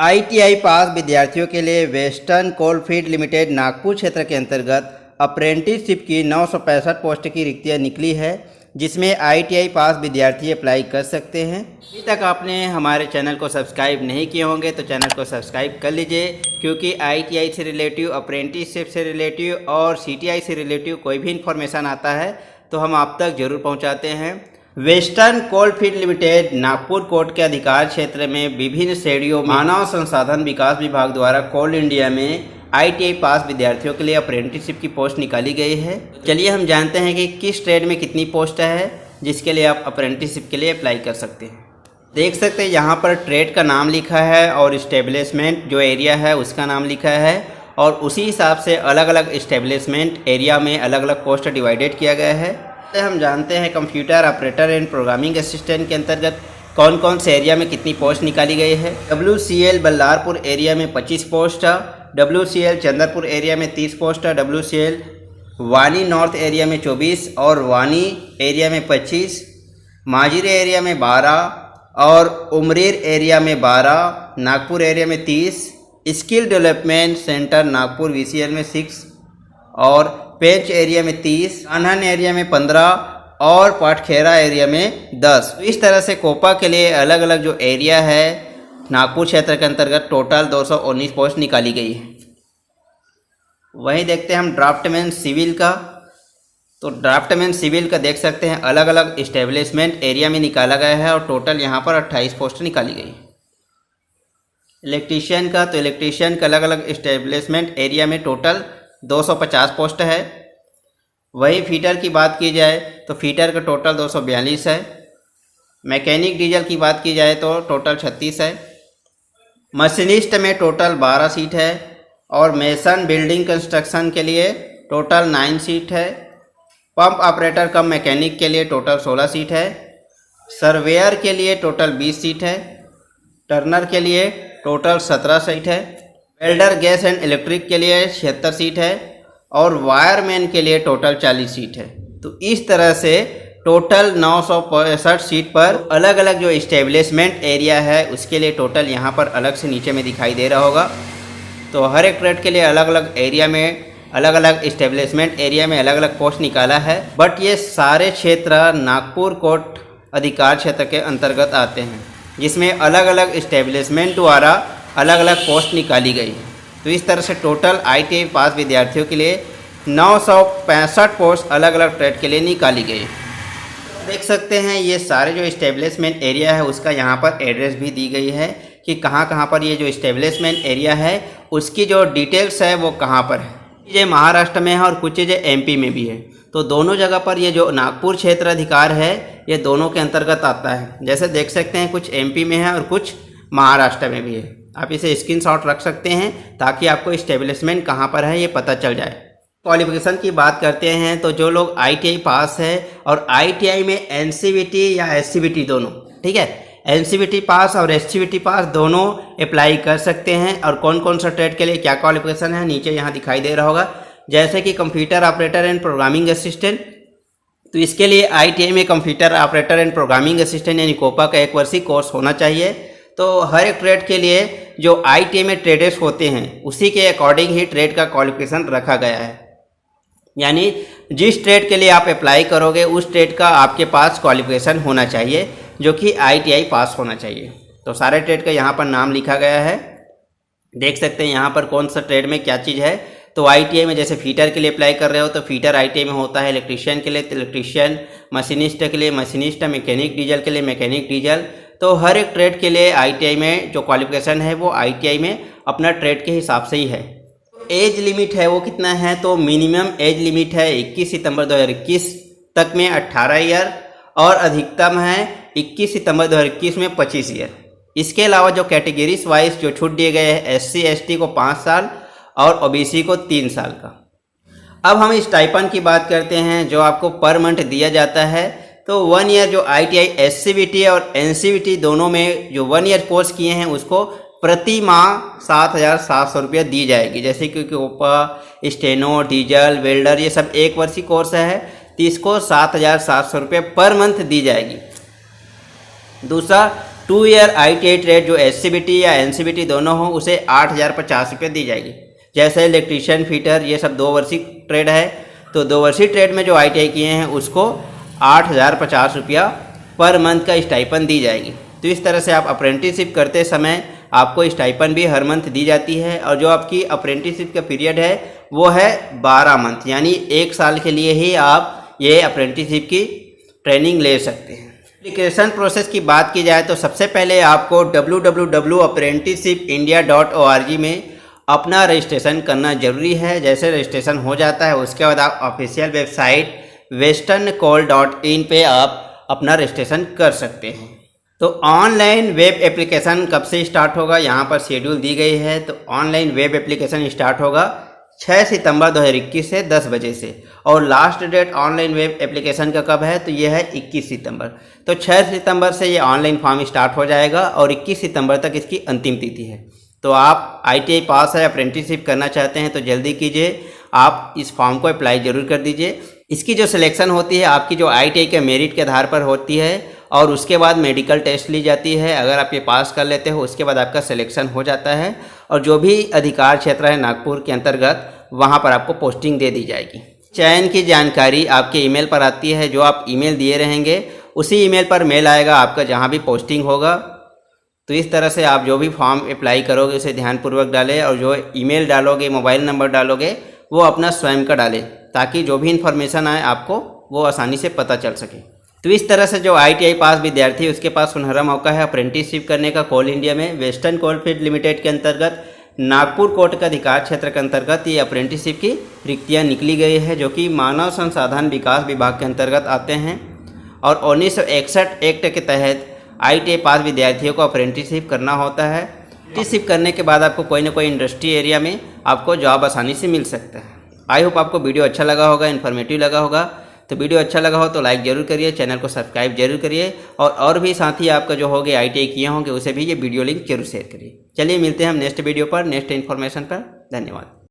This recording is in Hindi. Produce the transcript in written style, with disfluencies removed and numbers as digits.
आईटीआई पास विद्यार्थियों के लिए वेस्टर्न कोलफील्ड लिमिटेड नागपुर क्षेत्र के अंतर्गत अप्रेंटिसशिप की 965 पोस्ट की रिक्तियां निकली है, जिसमें आईटीआई पास विद्यार्थी अप्लाई कर सकते हैं। अभी तक आपने हमारे चैनल को सब्सक्राइब नहीं किए होंगे तो चैनल को सब्सक्राइब कर लीजिए, क्योंकि आईटीआई से रिलेटिव, अप्रेंटिसशिप से रिलेटिव और सीटीआई से रिलेटिव कोई भी इन्फॉर्मेशन आता है तो हम आप तक जरूर पहुंचाते हैं। Western coalfield limited Nagpur court के अधिकार क्षेत्र में विभिन्न श्रेणियों मानव संसाधन विकास विभाग द्वारा कोल इंडिया में आईटीआई पास विद्यार्थियों के लिए अप्रेंटिसशिप की पोस्ट निकाली गई है। चलिए हम जानते हैं कि किस ट्रेड में कितनी पोस्ट है जिसके लिए आप अप्रेंटिसशिप के लिए अप्लाई कर सकते हैं। देख सकते हैं यहाँ पर ट्रेड का नाम लिखा है और इस्टेब्लिशमेंट जो एरिया है उसका नाम लिखा है, और उसी हिसाब से अलग अलग इस्टेब्लिशमेंट एरिया में अलग अलग पोस्ट डिवाइडेड किया गया है। हम जानते हैं computer operator and programming assistant के अंतर्गत कौन कौन से एरिया में कितनी पोस्ट निकाली गई है। WCL बल्लारपुर एरिया में 25 पोस्ट है, WCL चंद्रपुर एरिया में 30 पोस्ट है, WCL वानी नॉर्थ एरिया में 24 और वानी एरिया में 25, माजिरे एरिया में 12 और उमरेर एरिया में 12, नागपुर एरिया में 30, skill development centre Nagpur VCL में 6 और पेंच एरिया में 30, कान्हन एरिया में 15 और पाटखेरा एरिया में 10। तो इस तरह से कोपा के लिए अलग अलग जो एरिया है नागपुर क्षेत्र के अंतर्गत टोटल 219 पोस्ट निकाली गई है। वहीं देखते हैं हम ड्राफ्टमैन सिविल का। तो ड्राफ्टमैन सिविल का देख सकते हैं अलग अलग इस्टेब्लिशमेंट एरिया में निकाला गया है और टोटल यहाँ पर 28 पोस्ट निकाली गई। इलेक्ट्रीशियन का, तो इलेक्ट्रीशियन का अलग अलग इस्टेब्लिशमेंट एरिया में टोटल 250 पोस्ट है। वही फीटर की बात की जाए तो फीटर का टोटल 242 है। मैकेनिक डीजल की बात की जाए तो टोटल 36 है। मशीनिस्ट में टोटल 12 सीट है और मेसन बिल्डिंग कंस्ट्रक्शन के लिए टोटल 9 सीट है। पंप ऑपरेटर कम मैकेनिक के लिए टोटल 16 सीट है। सर्वेयर के लिए टोटल 20 सीट है। टर्नर के लिए टोटल 17 सीट है। वेल्डर गैस एंड इलेक्ट्रिक के लिए 76 सीट है और वायरमैन के लिए टोटल 40 सीट है। तो इस तरह से टोटल 965 सीट पर अलग अलग जो इस्टेब्लिशमेंट एरिया है उसके लिए टोटल यहाँ पर अलग से नीचे में दिखाई दे रहा होगा। तो हर एक ट्रेड के लिए अलग अलग एरिया में, अलग अलग इस्टेब्लिशमेंट एरिया में अलग अलग पोस्ट निकाला है, बट ये सारे क्षेत्र नागपुर कोर्ट अधिकार क्षेत्र के अंतर्गत आते हैं, जिसमें अलग अलग इस्टेब्लिशमेंट द्वारा अलग अलग पोस्ट निकाली गई है। तो इस तरह से टोटल आईटीआई पास विद्यार्थियों के लिए 965 पोस्ट अलग अलग ट्रेड के लिए निकाली गई। देख सकते हैं ये सारे जो इस्टेब्लिशमेंट एरिया है उसका यहाँ पर एड्रेस भी दी गई है कि कहाँ कहाँ पर ये जो इस्टेब्लिशमेंट एरिया है उसकी जो डिटेल्स है वो कहाँ पर है। ये महाराष्ट्र में है और कुछ चीज़ें MP में भी है। तो दोनों जगह पर ये जो नागपुर क्षेत्र अधिकार है ये दोनों के अंतर्गत आता है। जैसे देख सकते हैं कुछ MP में है और कुछ महाराष्ट्र में भी है। आप इसे स्क्रीनशॉट रख सकते हैं ताकि आपको इस्टेब्लिशमेंट कहाँ पर है ये पता चल जाए। क्वालिफिकेशन की बात करते हैं तो जो लोग आईटीआई पास है और आईटीआई में NCVT या SCVT दोनों, ठीक है, NCVT पास और SCVT पास दोनों अप्लाई कर सकते हैं। और कौन कौन सा ट्रेड के लिए क्या क्वालिफिकेशन है नीचे यहाँ दिखाई दे रहा होगा। जैसे कि computer operator and programming assistant, तो इसके लिए आईटीआई में computer operator and programming assistant यानी कोपा का 1 वर्षीय कोर्स होना चाहिए। तो हर एक ट्रेड के लिए जो आईटीआई में ट्रेडर्स होते हैं उसी के अकॉर्डिंग ही ट्रेड का क्वालिफिकेशन रखा गया है। यानी जिस ट्रेड के लिए आप अप्लाई करोगे उस ट्रेड का आपके पास क्वालिफिकेशन होना चाहिए जो कि आईटीआई पास होना चाहिए। तो सारे ट्रेड का यहाँ पर नाम लिखा गया है। देख सकते हैं यहाँ पर कौन सा ट्रेड में क्या चीज़ है। तो आईटीआई में जैसे फीटर के लिए अप्लाई कर रहे हो तो फीटर आईटीआई में होता है। इलेक्ट्रीशियन के लिए तो इलेक्ट्रीशियन, मशीनिस्ट के लिए मशीनिस्ट, मैकेनिक डीजल के लिए मैकेनिक डीजल। तो हर एक ट्रेड के लिए आईटीआई में जो क्वालिफिकेशन है वो आईटीआई में अपना ट्रेड के हिसाब से ही है। एज लिमिट है वो कितना है, तो मिनिमम एज लिमिट है 21 सितंबर 2021 तक में 18 ईयर और अधिकतम है 21 सितंबर 2021 में 25 ईयर। इसके अलावा जो कैटेगरीज वाइज जो छूट दिए गए हैं SC ST को 5 साल और OBC को 3 साल का। अब हम स्टाइपेंड की बात करते हैं जो आपको पर मंथ दिया जाता है। तो 1 ईयर जो आईटीआई SCVT और NCVT दोनों में जो 1 ईयर कोर्स किए हैं उसको प्रति माह 7,700 रुपये दी जाएगी। जैसे कि कोपा, स्टेनो, डीजल, वेल्डर ये सब 1 वर्षीय कोर्स है तो इसको 7,700 रुपये पर मंथ दी जाएगी। दूसरा 2 ईयर ITI ट्रेड जो SCBT या NCBT दोनों हो उसे 8,050 रुपये दी जाएगी। जैसे इलेक्ट्रीशियन, फिटर ये सब 2 वर्षीय ट्रेड है, तो 2 वर्षीय ट्रेड में जो ITI किए हैं उसको 8,050 रुपया पर मंथ का स्टाइपन दी जाएगी। तो इस तरह से आप अप्रेंटिसशिप करते समय आपको स्टाइपन भी हर मंथ दी जाती है। और जो आपकी अप्रेंटिसशिप का पीरियड है वो है 12 मंथ, यानी 1 साल के लिए ही आप ये अप्रेंटिसशिप की ट्रेनिंग ले सकते हैं। एप्लीकेशन प्रोसेस की बात की जाए तो सबसे पहले आपको www.apprenticeshipindia.org में अपना रजिस्ट्रेशन करना ज़रूरी है। जैसे रजिस्ट्रेशन हो जाता है उसके बाद आप ऑफिशियल वेबसाइट westerncoal.in पे आप अपना रजिस्ट्रेशन कर सकते हैं। तो ऑनलाइन वेब एप्लीकेशन कब से स्टार्ट होगा, यहाँ पर शेड्यूल दी गई है। तो ऑनलाइन वेब एप्लीकेशन स्टार्ट होगा 6 सितंबर 2021 से 10 बजे से, और last date online web application का कब है तो ये है 21 सितंबर। तो 6 सितंबर से ये ऑनलाइन फॉर्म स्टार्ट हो जाएगा और 21 सितंबर तक इसकी अंतिम तिथि है। तो आप ITI पास है, अप्रेंटिसशिप करना चाहते हैं तो जल्दी कीजिए, आप इस फॉर्म को अप्लाई ज़रूर कर दीजिए। इसकी जो सिलेक्शन होती है आपकी जो ITI के मेरिट के आधार पर होती है, और उसके बाद मेडिकल टेस्ट ली जाती है। अगर आप ये पास कर लेते हो उसके बाद आपका सिलेक्शन हो जाता है, और जो भी अधिकार क्षेत्र है नागपुर के अंतर्गत वहाँ पर आपको पोस्टिंग दे दी जाएगी। चयन की जानकारी आपके ईमेल पर आती है, जो आप ईमेल दिए रहेंगे उसी ईमेल पर मेल आएगा आपका जहाँ भी पोस्टिंग होगा। तो इस तरह से आप जो भी फॉर्म अप्लाई करोगे उसे ध्यानपूर्वक डालें, और जो ईमेल डालोगे, मोबाइल नंबर डालोगे, वो अपना स्वयं का डालें, ताकि जो भी इन्फॉर्मेशन आए आपको वो आसानी से पता चल सके। तो इस तरह से जो ITI पास विद्यार्थी उसके पास सुनहरा मौका है अप्रेंटिसशिप करने का। कोल इंडिया में वेस्टर्न कोलफील्ड लिमिटेड के अंतर्गत नागपुर कोर्ट का अधिकार क्षेत्र के अंतर्गत ये अप्रेंटिसशिप की रिक्तियाँ निकली गई है, जो कि मानव संसाधन विकास विभाग के अंतर्गत आते हैं। और 1961 एक्ट के तहत ITI पास विद्यार्थियों को अप्रेंटिसशिप करना होता है। अप्रेंटिसशिप करने के बाद आपको कोई ना कोई इंडस्ट्री एरिया में आपको जॉब आसानी से मिल सकता है। आई होप आपको वीडियो अच्छा लगा होगा, इन्फॉर्मेटिव लगा होगा। तो वीडियो अच्छा लगा हो तो लाइक जरूर करिए, चैनल को सब्सक्राइब जरूर करिए, और भी साथी आपका जो होंगे ITI किए होंगे उसे भी ये वीडियो लिंक जरूर शेयर करिए। चलिए मिलते हैं हम नेक्स्ट वीडियो पर, नेक्स्ट इन्फॉर्मेशन पर। धन्यवाद।